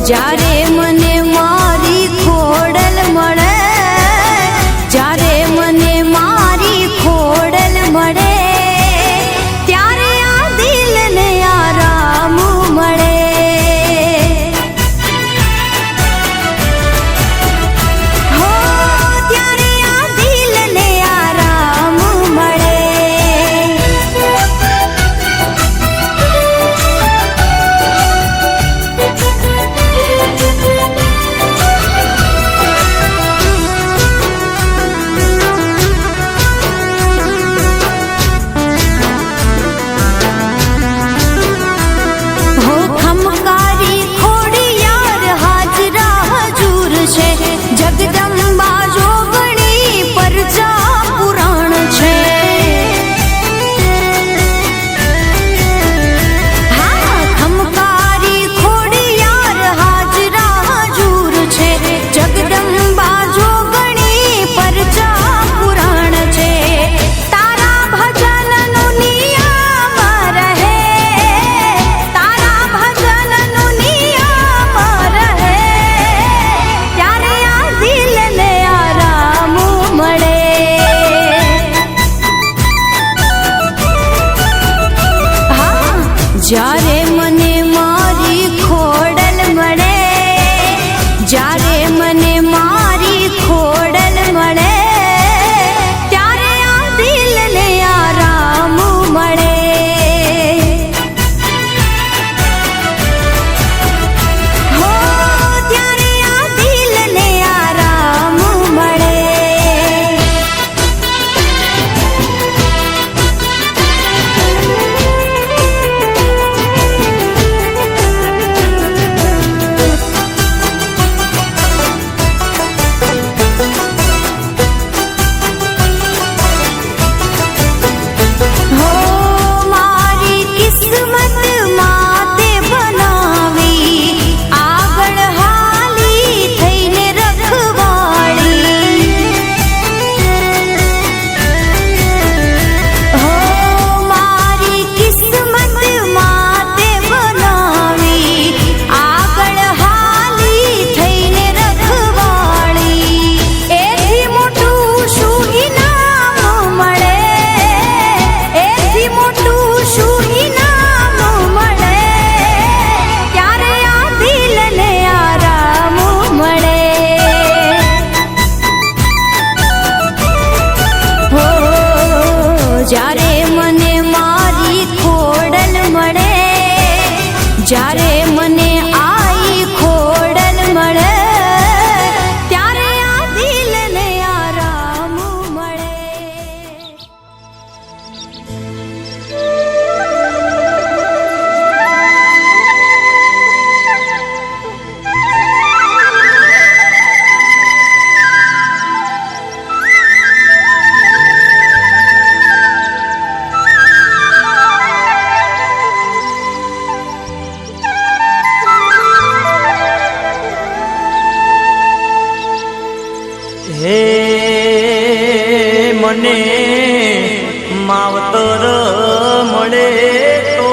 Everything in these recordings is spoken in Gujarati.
જ્યારે મને મારી ખોડલ મળે, જ્યારે મને મારી ખોડલ મળે, ત્યારે આ દિલને આરામ મળે. હો ત્યારે આ દિલને આરામ મળે. જગદંબા જોગણી પરજા પુરાણ છે. હા ખમકારી ખોડિયાર હાજરા હજૂર છે. જગદંબા જોગણી પરજા પુરાણ છે. તારા ભજનનું નિયમ રહે, તારા ભજનનું નિયમ રહે, ત્યારે દિલને આરામ મળે. હા જ્યારે મને મારી ખોડલ મળે, જ્યારે મને મારી ખોડલ મળે, ત્યારે આ દિલને આરામ મળે. હો ત્યારે આ દિલને આરામ મળે. હો મારી કિસ્મત માતે બનાવી, આગળ હાલી થઈને રખવાળી. હો મારી કિસ્મત માતે બનાવી, આગળ હાલી થઈને રખવાળી. એથી મોટું શું ઇનામ મળે, એથી મોટું શું ઇનામ મળે, ત્યારે આ દિલને આરામ મળે. હો જ્યારે મને મારી ખોડલ મળે, જ્યારે મને આઈ ખોડલ મળે, ત્યારે આ દિલને આરામ મળે. હે મને માવતર મળે તો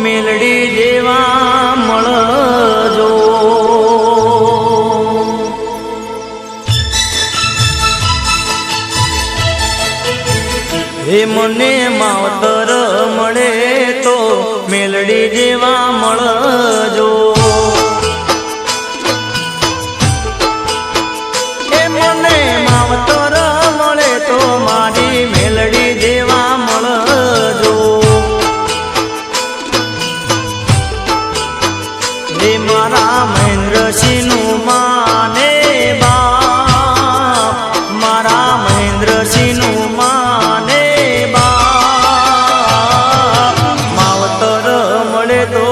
મેલડી જેવા મળજો. હે મને માવતર મળે તો મેલડી જેવા મળજો. માવતર મળે તો મારી મેલડી જેવા મળજો. હે મારા મહેન્દ્રસિંહનું માને બાપ, મારા મહેન્દ્રસિંહનું માને બાપ, માવતર મળે તો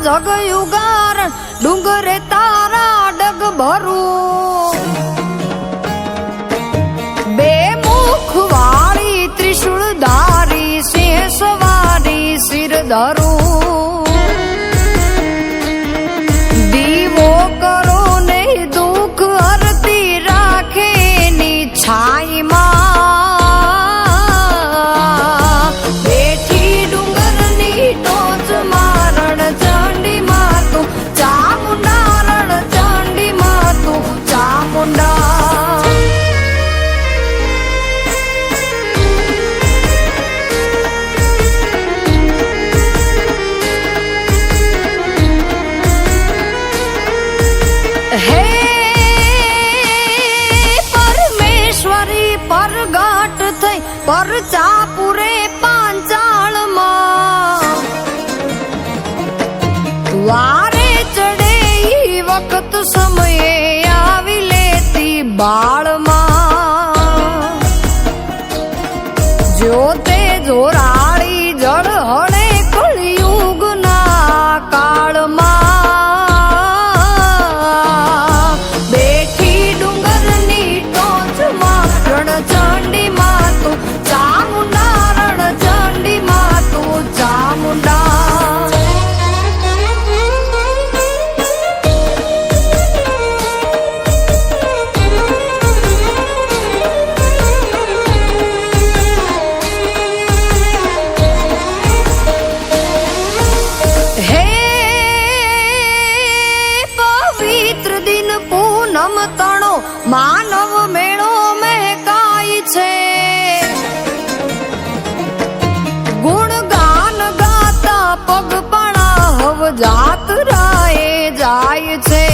જગ યુગાર ડુંગરે તારા ડગ ભરું બે મુખ વાળી ત્રિશુળ ધારી સિંહ સવારી સિર ધરું દીવો કરો ને દુઃખ હરતી રાખે ની છાઈમાં બેઠી ડુંગરની ટોચ મારણ ચંડી માતું ચામુંડા રણ ચંડી માતું ચામુંડા હે પરમેશ્વરી પરગટ થઈ પરચાપુરે પાંચાળમાં વારે ચડે ઈ વખત સમયે આવી લેતી બાળમાં જોતે જોરાળી જળ હળે કળિયુગના કાળમાં ચંડી માતું ચામુંડા રણ ચંડી માતું ચામુંડા હે પવિત્ર દિન પૂનમ તણો માનવ મેળો છે ગુણગાન ગાતા પગપાળા હવ જાત્રાએ જાય છે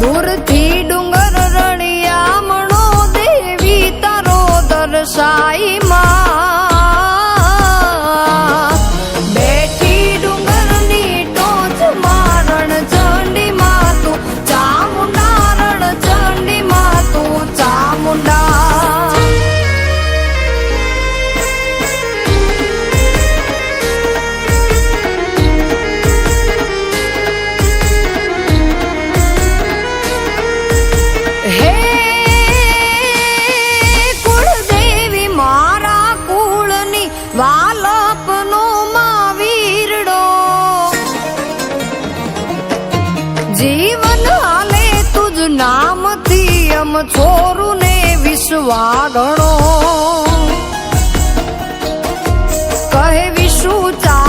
દૂરથી ડુંગર રણિયામણો દેવી તારો દર્શાઈ માં બેઠી ડુંગરની ટોચ મારણ ચંડી માતું ચામુંડા રણ ચંડી માતું ચામુંડા હે કુળદેવી મારા કુળની વાલપનો માવીરડો જીવન હાલે તુજ નામથી અમ છોરું ને વિશ્વાગણો કહે વિશુ ચા